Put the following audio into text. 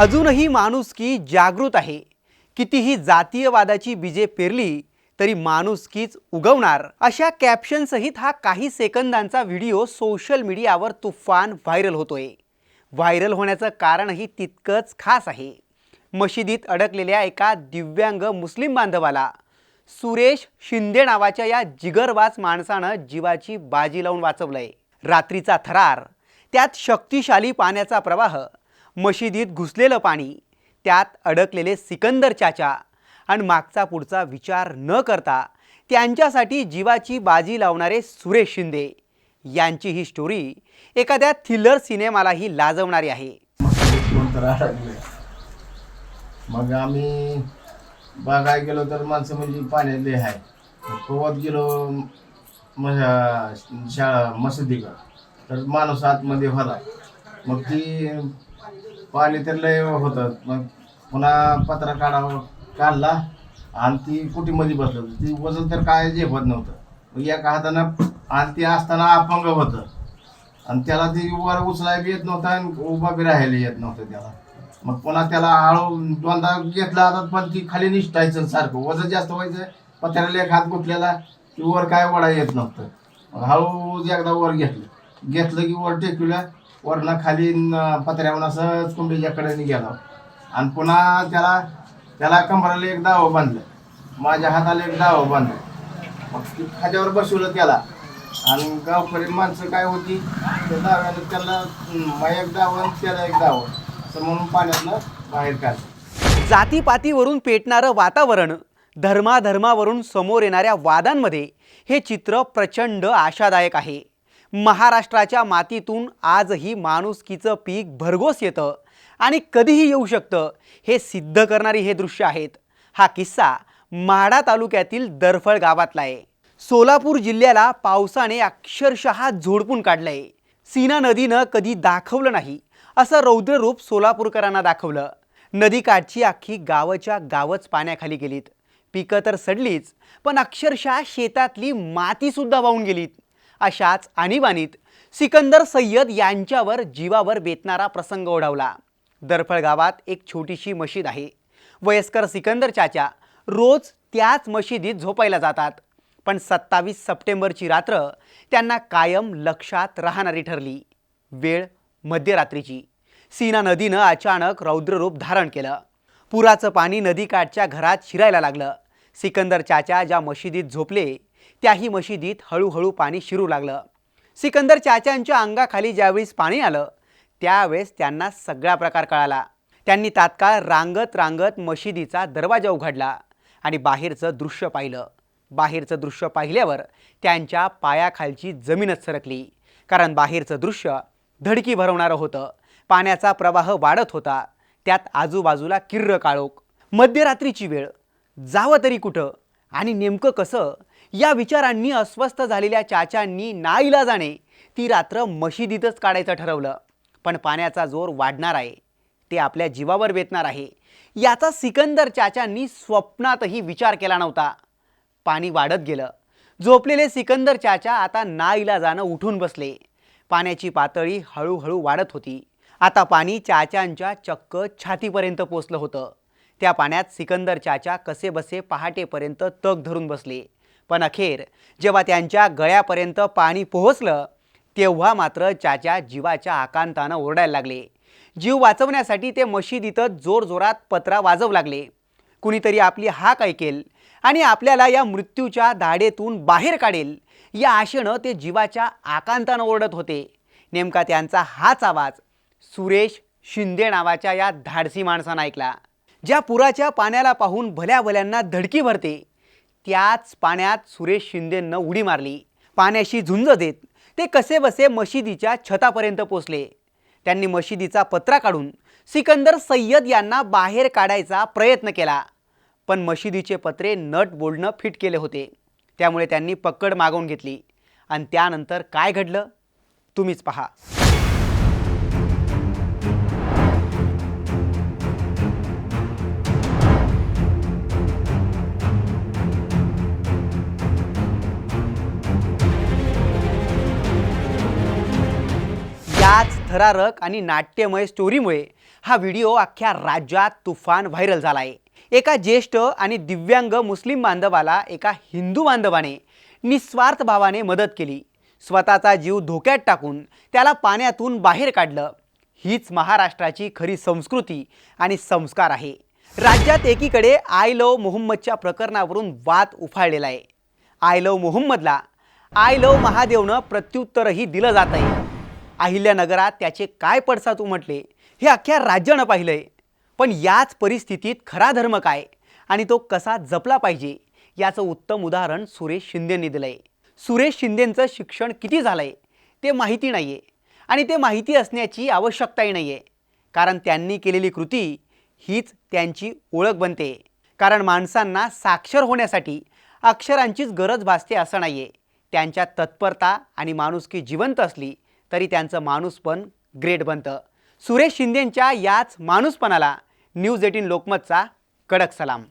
अजूनही माणुसकी जागृत आहे। कितीही जातीयवादाची बीजे पेरली तरी माणुसकीच उगवणार, अशा कॅप्शन सहित हा काही सेकंदांचा व्हिडिओ सोशल मीडियावर तुफान व्हायरल होतोय। व्हायरल होण्याचं कारणही तितकंच खास आहे। मशिदीत अडकलेल्या एका दिव्यांग मुस्लिम बांधवाला सुरेश शिंदे नावाच्या या जिगरबाज माणसानं जीवाची बाजी लावून वाचवलंय। रात्रीचा थरार, त्यात शक्तिशाली पाण्याचा प्रवाह, मशिदीत घुसलेलं पाणी, त्यात अडकलेले सिकंदर चाचा आणि मागचा पुढचा विचार न करता त्यांच्यासाठी जीवाची बाजी लावणारे सुरेश शिंदे यांची ही स्टोरी एखाद्या थ्रिलर सिनेमालाही लाजवणारी आहे। मग आम्ही बागाय गेलो तर माणसं म्हणजे पाण्यातले आहे, पोहत गेलो शाळा मशिदीकडं तर माणूस आतमध्ये होता। मग ती पाणी तर लय होतं, मग पुन्हा पत्रा काढला आणि ती कुटीमध्ये बसलं। ती वजन तर काय झेपत नव्हतं, मग एका हातानं आणि ते असताना अपंग होतं आणि त्याला ती वर उचलायला येत नव्हतं आणि उभा बी राहायला येत नव्हतं त्याला। मग पुन्हा त्याला हळू दोनदा घेतला हातात, पण ती खाली निष्ठायचं सारखं वजन जास्त व्हायचं, पत्र्याला एक हात गुंतलेला की वर काय वडा येत नव्हतं। मग हळू एकदा वर घेतलं की वर टेकविलं, वरनं खाली पत्र्यावर असं कुंडीच्याकडे गेला आणि पुन्हा त्याला कंबराला एक दावं बांधलं, माझ्या हाताला एक दावं बांधलं। मग ती खाद्यावर बसवलं त्याला आणि गावकरी माणसं काय होती त्या दाव्यानं त्याला एक दावं त्याला एक दावं असं म्हणून पाण्यातनं बाहेर काढलं। जातीपातीवरून पेटणारं वातावरण, धर्माधर्मावरून समोर येणाऱ्या वादांमध्ये हे चित्र प्रचंड आशादायक आहे। महाराष्ट्राच्या मातीतून आजही माणुसकीचं पीक भरघोस येतं आणि कधीही येऊ शकतं हे सिद्ध करणारी हे दृश्य आहेत। हा किस्सा माढा तालुक्यातील दरफळ गावातला आहे। सोलापूर जिल्ह्याला पावसाने अक्षरशः झोडपून काढलंय। सीना नदीनं कधी दाखवलं नाही असं रौद्र रूप सोलापूरकरांना दाखवलं। नदीकाठची अख्खी गावच्या गावच पाण्याखाली गेलीत। पिकं तर सडलीच, पण अक्षरशः शेतातली माती सुद्धा वाहून गेलीत। अशाच आणीबाणीत सिकंदर सय्यद यांच्यावर जीवावर बेतणारा प्रसंग ओढवला। दरफळ गावात एक छोटीशी मशीद आहे। वयस्कर सिकंदर चाचा रोज त्याच मशिदीत झोपायला जातात, पण 27 सप्टेंबरची रात्र त्यांना कायम लक्षात राहणारी ठरली। वेळ मध्यरात्रीची। सीना नदीनं अचानक रौद्ररूप धारण केलं। पुराचं पाणी नदीकाठच्या घरात शिरायला लागलं। सिकंदर चाचा ज्या मशिदीत झोपले त्याही मशिदीत हळूहळू पाणी शिरू लागलं। सिकंदर चाचांच्या अंगाखाली ज्यावेळेस पाणी आलं त्यावेळेस त्यांना सगळा प्रकार कळाला। त्यांनी तात्काळ रांगत मशिदीचा दरवाजा उघडला आणि बाहेरचं दृश्य पाहिलं। बाहेरचं दृश्य पाहिल्यावर त्यांच्या पायाखालची जमीनच सरकली, कारण बाहेरचं दृश्य धडकी भरवणारं होतं। पाण्याचा प्रवाह वाढत होता, त्यात आजूबाजूला किर्र काळोख। मध्यरात्रीची वेळ, जावं तरी कुठं आणि नेमकं कसं, या विचारांनी अस्वस्थ झालेल्या चाचांनी नाईलाजाने ती रात्र मशिदीतच काढायचं ठरवलं। पण पाण्याचा जोर वाढणार आहे, ते आपल्या जीवावर बेतणार आहे, याचा सिकंदर चाचांनी स्वप्नातही विचार केला नव्हता। पाणी वाढत गेलं। झोपलेले सिकंदर चाचा आता नाईलाजानं उठून बसले। पाण्याची पातळी हळूहळू वाढत होती। आता पाणी चाचांच्या चक्क छातीपर्यंत पोचलं होतं। त्या पाण्यात सिकंदर चाचा कसेबसे पहाटेपर्यंत तग धरून बसले, पण अखेर जेव्हा त्यांच्या गळ्यापर्यंत पाणी पोहोचलं तेव्हा मात्र चाचा जीवाच्या आकांतानं ओरडायला लागले। जीव वाचवण्यासाठी ते मशिदीतच जोरजोरात पत्रा वाजवू लागले। कुणीतरी आपली हाक ऐकेल आणि आपल्याला या मृत्यूच्या दाढेतून बाहेर काढेल या आशेनं ते जीवाच्या आकांतानं ओरडत होते। नेमका त्यांचा हाच आवाज सुरेश शिंदे नावाच्या या धाडसी माणसानं ऐकला। ज्या पुराच्या पाण्याला पाहून भल्या भल्यांना धडकी भरते त्याच पाण्यात सुरेश शिंदेंनं उडी मारली। पाण्याशी झुंज देत ते कसेबसे मशिदीच्या छतापर्यंत पोचले। त्यांनी मशिदीचा पत्रा काढून सिकंदर सय्यद यांना बाहेर काढायचा प्रयत्न केला, पण मशिदीचे पत्रे नट बोल्टनं फिट केले होते, त्यामुळे त्यांनी पकड मागवून घेतली। आणि त्यानंतर काय घडलं तुम्हीच पहा। याच थरारक आणि नाट्यमय स्टोरीमुळे हा व्हिडिओ अख्ख्या राज्यात तुफान व्हायरल झाला आहे। एका ज्येष्ठ आणि दिव्यांग मुस्लिम बांधवाला एका हिंदू बांधवाने निस्वार्थ भावाने मदत केली। स्वतःचा जीव धोक्यात टाकून त्याला पाण्यातून बाहेर काढलं। हीच महाराष्ट्राची खरी संस्कृती आणि संस्कार आहे। राज्यात एकीकडे आय लव्ह मोहम्मदच्या प्रकरणावरून वाद उफाळलेला आहे। आय लव्ह मोहम्मदला आय लव्ह महादेवनं प्रत्युत्तरही दिलं जात आहे। अहिल्यानगरात त्याचे काय पडसाद उमटले हे अख्ख्या राज्यानं पाहिलंय। पण याच परिस्थितीत खरा धर्म काय आणि तो कसा जपला पाहिजे याचं उत्तम उदाहरण सुरेश शिंदेंनी दिलंय। सुरेश शिंदेंचं शिक्षण किती झालंय ते माहिती नाहीये आणि ते माहिती असण्याची आवश्यकताही नाहीये, कारण त्यांनी केलेली कृती हीच त्यांची ओळख बनते। कारण माणसांना साक्षर होण्यासाठी अक्षरांचीच गरज भासते असं नाहीये। त्यांच्या तत्परता आणि माणुसकी जिवंत असली तरी त्यांचं माणूसपण ग्रेट बनतं। सुरेश शिंदेंच्या याच माणूसपणाला न्यूज 18 लोकमतचा कडक सलाम।